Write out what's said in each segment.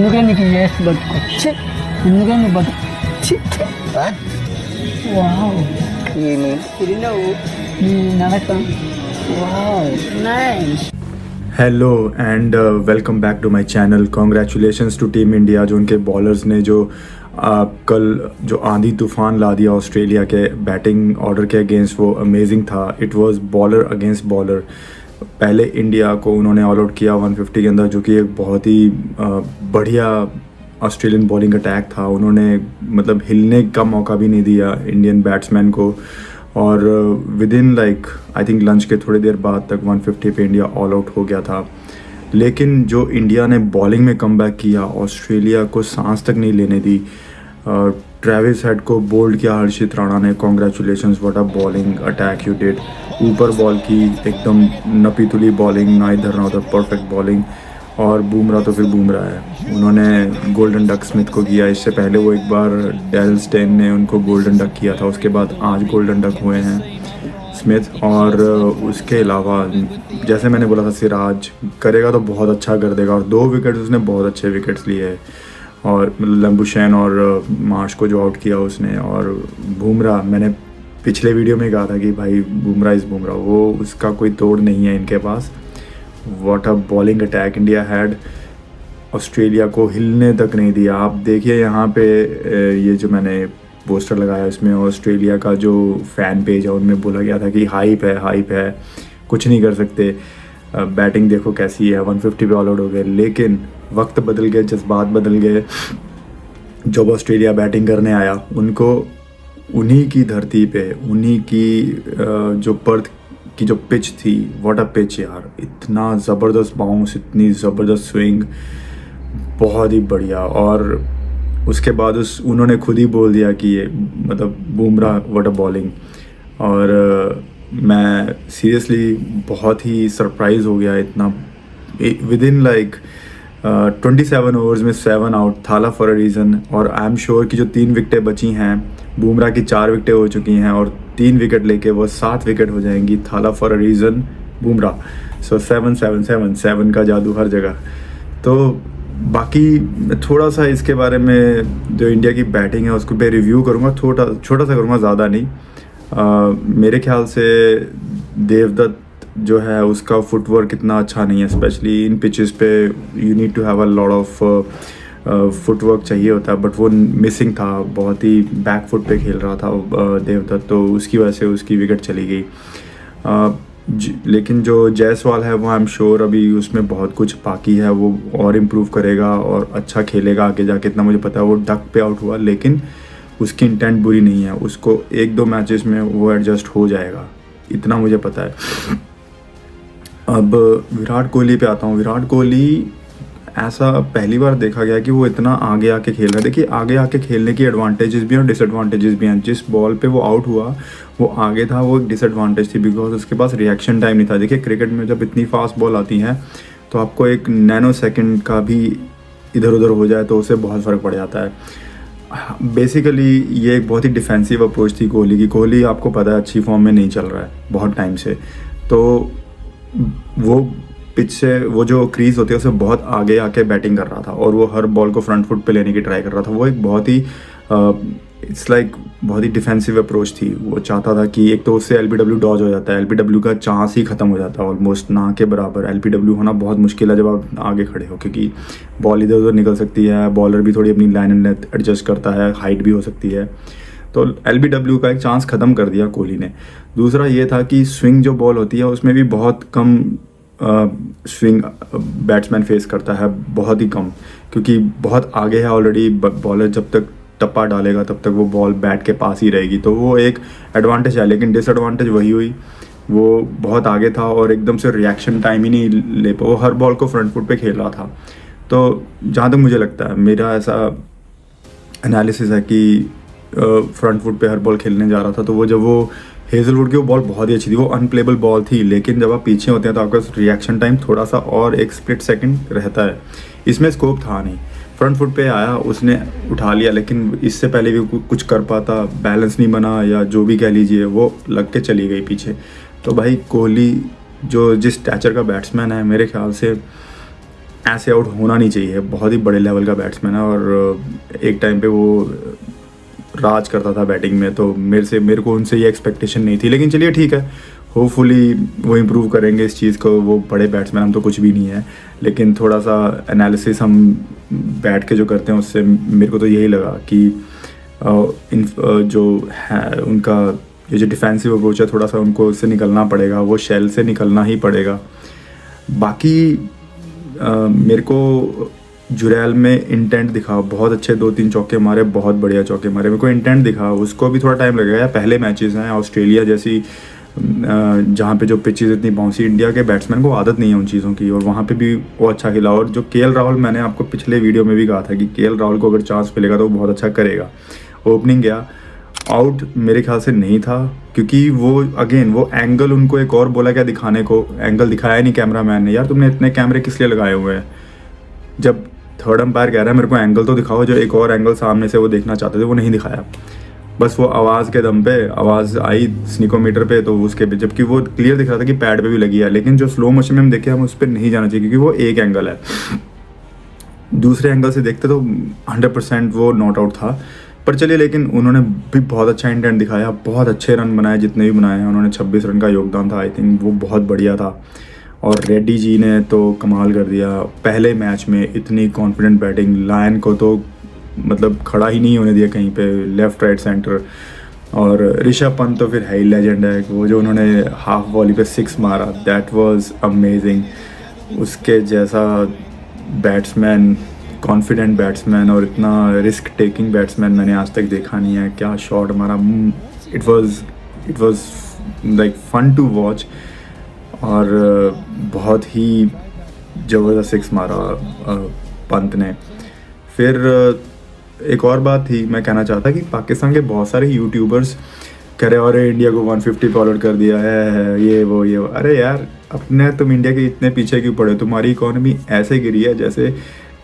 ఎందుకందుకు చేసి పట్టుకోవచ్చు ఎందుకందుకు పట్టుకోవచ్చు వావ్ ఇది నువ్వు నీ నడక wow nice. Hello and welcome back to my channel. Congratulations to team India जो उनके बॉलर्स ने जो कल जो आंधी तूफान ला दिया ऑस्ट्रेलिया के बैटिंग ऑर्डर के अगेंस्ट, वो अमेजिंग था। It was bowler against bowler. पहले इंडिया को उन्होंने ऑल आउट किया 150 के अंदर, जो कि एक बहुत ही बढ़िया ऑस्ट्रेलियन बॉलिंग अटैक था। उन्होंने मतलब हिलने का मौका भी नहीं दिया इंडियन बैट्समैन को, और with in like I think lunch के थोड़ी देर बाद तक 150 पे इंडिया ऑल आउट हो गया था। लेकिन जो इंडिया ने बॉलिंग में कमबैक किया, ऑस्ट्रेलिया को सांस तक नहीं लेने दी। ट्रेविस हेड को बोल्ड किया हर्षित राणा ने। Congratulations, what a bowling attack you did. ऊपर बॉल की एकदम नपी तुली बॉलिंग, ना इधर ना उधर, परफेक्ट बॉलिंग। और बुमराह तो फिर बुमराह है। उन्होंने गोल्डन डक स्मिथ को किया। इससे पहले वो एक बार डेल स्टेन ने उनको गोल्डन डक किया था, उसके बाद आज गोल्डन डक हुए हैं स्मिथ। और उसके अलावा जैसे मैंने बोला था, सिराज करेगा तो बहुत अच्छा कर देगा, और 2 विकेट्स उसने बहुत अच्छे विकेट्स लिए हैं। और लंबुशैन और मार्श को जो आउट किया उसने। और बुमराह, मैंने पिछले वीडियो में कहा था कि भाई बुमराह इज़ बुमराह, वो उसका कोई तोड़ नहीं है इनके पास। What a bowling attack India had. Australia को हिलने तक नहीं दिया। आप देखिए यहाँ पे ये जो मैंने पोस्टर लगाया, इसमें ऑस्ट्रेलिया का जो फ़ैन पेज है उनमें बोला गया था कि हाइप है, कुछ नहीं कर सकते। बैटिंग देखो कैसी है, 150 पे ऑल आउट हो गए। लेकिन वक्त बदल गए, जज्बात बदल गए। जब ऑस्ट्रेलिया बैटिंग करने आया, उनको उन्हीं की धरती पे, उन्हीं की जो पर्थ की जो पिच थी, व्हाट अ पिच यार। इतना ज़बरदस्त बाउंस, इतनी ज़बरदस्त स्विंग, बहुत ही बढ़िया। और उसके बाद उन्होंने खुद ही बोल दिया कि ये मतलब बुमराह व्हाट अ बॉलिंग। और मैं सीरियसली बहुत ही सरप्राइज़ हो गया। इतना विद इन लाइक 27 ओवर्स में 7 आउट, थाला फॉर अ रीज़न। और आई एम श्योर कि जो 3 विकेटें बची हैं, बुमराह की 4 विकेटें हो चुकी हैं, और 3 विकेट लेके वो 7 विकेट हो जाएंगी। थाला फॉर अ रीज़न बुमराह। सो 7 का जादू हर जगह। तो बाकी थोड़ा सा इसके बारे में जो इंडिया की बैटिंग है उसको मैं रिव्यू करूँगा, छोटा सा करूँगा, ज़्यादा नहीं। मेरे ख्याल से देवदत्त जो है उसका फुटवर्क इतना अच्छा नहीं है, स्पेशली इन पिचेस पे you need to have a lot of footwork चाहिए होता है, बट वो मिसिंग था। बहुत ही बैक फुट पे खेल रहा था देवदत्त, तो उसकी वजह से उसकी विकेट चली गई। लेकिन जो जायसवाल है वो आई एम श्योर अभी उसमें बहुत कुछ बाकी है, वो और इम्प्रूव करेगा और अच्छा खेलेगा आगे जाके। इतना मुझे पता है। वो डक पे आउट हुआ, लेकिन उसकी इंटेंट बुरी नहीं है, उसको 1-2 मैचेस में वो एडजस्ट हो जाएगा, इतना मुझे पता है। अब विराट कोहली पे आता हूँ। विराट कोहली ऐसा पहली बार देखा गया कि वो इतना आगे आके खेल रहा है। देखिए, आगे आके खेलने की एडवांटेजेस भी हैं और डिसएडवांटेजेस भी हैं। जिस बॉल पे वो आउट हुआ वो आगे था, वो एक डिसएडवांटेज थी, बिकॉज उसके पास रिएक्शन टाइम नहीं था। देखिए, क्रिकेट में जब इतनी फास्ट बॉल आती हैं तो आपको एक नैनो सेकेंड का भी इधर उधर हो जाए तो उससे बहुत फ़र्क पड़ जाता है। बेसिकली ये एक बहुत ही डिफेंसिव अप्रोच थी कोहली की। कोहली आपको पता है अच्छी फॉर्म में नहीं चल रहा है बहुत टाइम से, तो वो पिच से वो जो क्रीज होती है उससे बहुत आगे आके बैटिंग कर रहा था, और वो हर बॉल को फ्रंट फुट पे लेने की ट्राई कर रहा था। वो एक बहुत ही इट्स लाइक बहुत ही डिफेंसिव अप्रोच थी। वो चाहता था कि एक तो उससे एलबीडब्ल्यू डॉज हो जाता है, एलबीडब्ल्यू का चांस ही खत्म हो जाता है ऑलमोस्ट, ना के बराबर। एलबीडब्ल्यू होना बहुत मुश्किल है जब आप आगे खड़े हो, क्योंकि बॉल इधर उधर निकल सकती है, बॉलर भी थोड़ी अपनी लाइन एंड लेंथ एडजस्ट करता है, हाइट भी हो सकती है। तो एलबीडब्ल्यू का एक चांस ख़त्म कर दिया कोहली ने। दूसरा ये था कि स्विंग जो बॉल होती है उसमें भी बहुत कम स्विंग बैट्समैन फेस करता है, बहुत ही कम, क्योंकि बहुत आगे है ऑलरेडी। बॉलर जब तक टप्पा डालेगा तब तक वो बॉल बैट के पास ही रहेगी, तो वो एक एडवांटेज है। लेकिन डिसएडवांटेज वही हुई, वो बहुत आगे था और एकदम से रिएक्शन टाइम ही नहीं ले पाया। वो हर बॉल को फ्रंट फुट पे खेल रहा था। तो जहाँ तक मुझे लगता है, मेरा ऐसा एनालिसिस है कि फ्रंट फुट पे हर बॉल खेलने जा रहा था, तो वो जब वो हेजलवुड की वो बॉल बहुत ही अच्छी थी, वो अनप्लेबल बॉल थी, लेकिन जब आप पीछे होते हैं तो आपका रिएक्शन टाइम थोड़ा सा और एक स्प्लिट सेकंड रहता है। इसमें स्कोप था नहीं। फ्रंट फुट पे आया, उसने उठा लिया, लेकिन इससे पहले भी कुछ कर पाता, बैलेंस नहीं बना या जो भी कह लीजिए, वो लग के चली गई पीछे। तो भाई कोहली जो जिस स्टैचर का बैट्समैन है, मेरे ख्याल से ऐसे आउट होना नहीं चाहिए। बहुत ही बड़े लेवल का बैट्समैन है और एक टाइम पे वो राज करता था बैटिंग में, तो मेरे को उनसे ये एक्सपेक्टेशन नहीं थी। लेकिन चलिए ठीक है, होपफुली वो इम्प्रूव करेंगे इस चीज़ को। वो बड़े बैट्समैन, हम तो कुछ भी नहीं है, लेकिन थोड़ा सा एनालिसिस हम बैठ के जो करते हैं उससे मेरे को तो यही लगा कि जो है उनका ये जो डिफेंसिव अप्रोच है, थोड़ा सा उनको उससे निकलना पड़ेगा, वो शेल से निकलना ही पड़ेगा। बाकी मेरे को जुरैल में इंटेंट दिखा, बहुत अच्छे 2-3 चौके मारे, बहुत बढ़िया चौके मारे। मेरे को इंटेंट दिखा, उसको भी थोड़ा टाइम लगेगा। पहले मैचेस हैं ऑस्ट्रेलिया जैसी जहाँ पे जो पिचेस इतनी बाउंसी, इंडिया के बैट्समैन को आदत नहीं है उन चीज़ों की, और वहाँ पे भी वो अच्छा खेला। और जो केएल राहुल, मैंने आपको पिछले वीडियो में भी कहा था कि केएल राहुल को अगर चांस मिलेगा तो वो बहुत अच्छा करेगा। ओपनिंग गया, आउट मेरे ख्याल से नहीं था, क्योंकि वो अगेन वो एंगल, उनको एक और बोला क्या दिखाने को, एंगल दिखाया नहीं कैमरा मैन ने। यार तुमने इतने कैमरे किस लिए लगाए हुए हैं? जब थर्ड अंपायर कह रहा है मेरे को एंगल तो दिखाओ, जो एक और एंगल सामने से वो देखना चाहते थे वो नहीं दिखाया। बस वो आवाज़ के दम पे आवाज़ आई स्निकोमीटर पे, तो उसके पे, जबकि वो क्लियर दिख रहा था कि पैड पे भी लगी है। लेकिन जो स्लो मोशन में हम देखे, हम उस पर नहीं जाना चाहिए, क्योंकि वो एक एंगल है। दूसरे एंगल से देखते तो 100% वो नॉट आउट था। पर चलिए, लेकिन उन्होंने भी बहुत अच्छा इंटेंट दिखाया, बहुत अच्छे रन बनाए, जितने भी बनाए हैं उन्होंने। 26 रन का योगदान था, आई थिंक वो बहुत बढ़िया था। और रेड्डी जी ने तो कमाल कर दिया पहले मैच में, इतनी कॉन्फिडेंट बैटिंग। लायन को तो मतलब खड़ा ही नहीं होने दिया कहीं पे, लेफ्ट राइट सेंटर। और ऋषभ पंत तो फिर है ही लेजेंड है, वो जो उन्होंने हाफ वॉली पे 6 मारा, दैट वाज अमेजिंग। उसके जैसा बैट्समैन, कॉन्फिडेंट बैट्समैन और इतना रिस्क टेकिंग बैट्समैन मैंने आज तक देखा नहीं है। क्या शॉट मारा, it was like fun to watch. और बहुत ही ज़बरदस्त 6 मारा पंत ने। फिर एक और बात थी, मैं कहना चाहता कि पाकिस्तान के बहुत सारे यूट्यूबर्स कह रहे और इंडिया को 150 पे आउट कर दिया है, ये वो। अरे यार, अपने तुम इंडिया के इतने पीछे क्यों पड़े? तुम्हारी इकॉनमी ऐसे गिरी है जैसे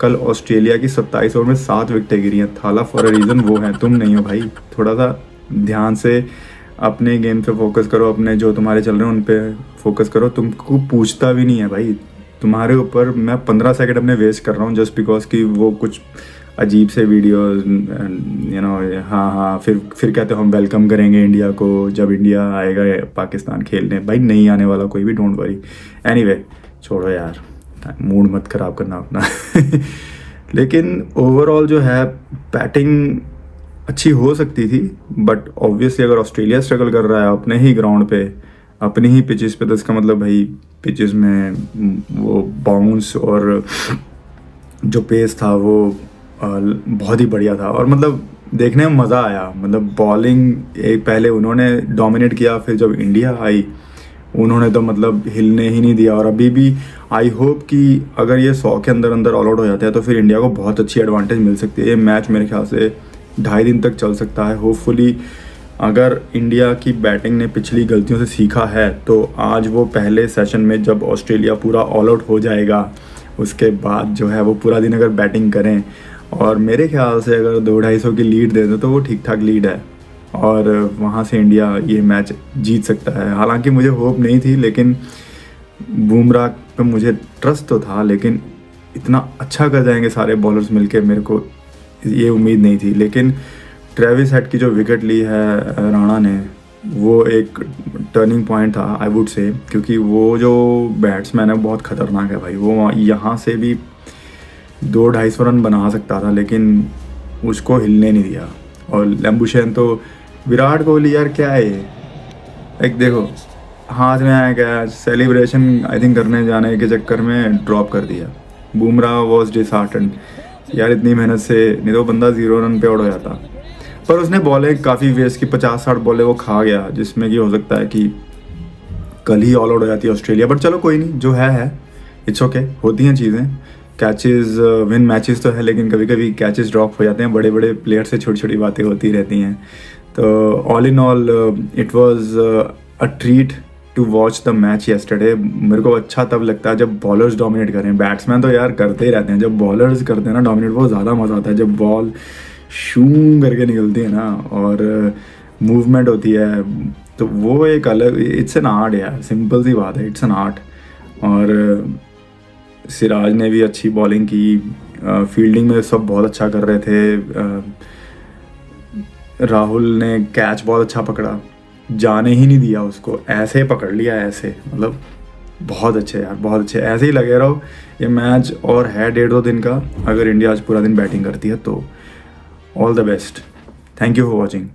कल ऑस्ट्रेलिया की 27 ओवर में 7 विकेटें गिरी हैं। थाला फॉर अ रीज़न वो है, तुम नहीं हो भाई। थोड़ा सा ध्यान से अपने गेम पे फोकस करो, अपने जो तुम्हारे चल रहे हैं उन पे फोकस करो। तुमको पूछता भी नहीं है भाई, तुम्हारे ऊपर मैं 15 सेकंड अपने वेस्ट कर रहा हूँ जस्ट बिकॉज कि वो कुछ अजीब से वीडियो, यू नो। हाँ, फिर कहते हो हम वेलकम करेंगे इंडिया को जब इंडिया आएगा पाकिस्तान खेलने। भाई नहीं आने वाला कोई भी, डोंट वरी। एनीवे, छोड़ो यार, मूड मत ख़राब करना अपना। लेकिन ओवरऑल जो है बैटिंग अच्छी हो सकती थी, बट ऑब्वियसली अगर ऑस्ट्रेलिया स्ट्रगल कर रहा है अपने ही ग्राउंड पे, अपनी ही पिचेस पे, तो इसका मतलब भाई पिचेस में वो बाउंस और जो पेस था वो बहुत ही बढ़िया था। और मतलब देखने में मज़ा आया। मतलब बॉलिंग एक पहले उन्होंने डोमिनेट किया, फिर जब इंडिया आई उन्होंने तो मतलब हिलने ही नहीं दिया। और अभी भी आई होप कि अगर ये 100 के अंदर ऑल आउट हो जाते हैं तो फिर इंडिया को बहुत अच्छी एडवांटेज मिल सकती है। ये मैच मेरे ख्याल से 2.5 दिन तक चल सकता है। होपफुली अगर इंडिया की बैटिंग ने पिछली गलतियों से सीखा है तो आज वो पहले सेशन में जब ऑस्ट्रेलिया पूरा ऑल आउट हो जाएगा उसके बाद जो है वो पूरा दिन अगर बैटिंग करें, और मेरे ख्याल से अगर 200-250 की लीड दे दो तो वो ठीक ठाक लीड है, और वहाँ से इंडिया ये मैच जीत सकता है। हालांकि मुझे होप नहीं थी, लेकिन बुमराह पे मुझे ट्रस्ट तो था, लेकिन इतना अच्छा कर जाएंगे सारे बॉलर्स मिलके मेरे को ये उम्मीद नहीं थी। लेकिन ट्रेविस हेड की जो विकेट ली है राणा ने, वो एक टर्निंग पॉइंट था आई वुड से, क्योंकि वो जो बैट्समैन है बहुत ख़तरनाक है भाई। वो यहाँ से भी 200-250 रन बना सकता था, लेकिन उसको हिलने नहीं दिया। और लैम्बुशेन तो, विराट कोहली यार क्या है ये, एक देखो हाथ में आया क्या, सेलिब्रेशन आई थिंक करने जाने के चक्कर में ड्रॉप कर दिया। बुमराह वॉज डिसहार्टेंड यार, इतनी मेहनत से नहीं तो बंदा 0 रन पे आउट हो जाता। पर उसने बॉलें काफ़ी वेस्ट की, 50-60 बॉलें वो खा गया, जिसमें कि हो सकता है कि कल ही ऑल आउट हो जाती है ऑस्ट्रेलिया। बट चलो कोई नहीं, जो है इट्स ओके, होती हैं चीज़ें। कैचेस विन मैचेस तो है, लेकिन कभी कभी कैचेस ड्रॉप हो जाते हैं। बड़े बड़े प्लेयर से छोटी छोटी बातें होती रहती हैं। तो all in all it was a treat to watch the match yesterday. मेरे को अच्छा तब लगता है जब बॉलर्स डोमिनेट करें। बैट्समैन तो यार करते ही रहते हैं, जब बॉलर्स करते हैं ना डोमिनेट, वो ज़्यादा मज़ा आता है। जब बॉल शूं करके निकलती है ना और मूवमेंट होती है, तो वो एक अलग, इट्स एन आर्ट यार, सिंपल सी बात है, इट्स एन आर्ट। और सिराज ने भी अच्छी बॉलिंग की, फील्डिंग में सब बहुत अच्छा कर रहे थे। राहुल ने कैच बहुत अच्छा पकड़ा, जाने ही नहीं दिया उसको, ऐसे पकड़ लिया ऐसे, मतलब बहुत अच्छे यार, बहुत अच्छे। ऐसे ही लगे रहो। ये मैच और है 1.5-2 दिन का, अगर इंडिया आज पूरा दिन बैटिंग करती है तो। All the best, thank you for watching.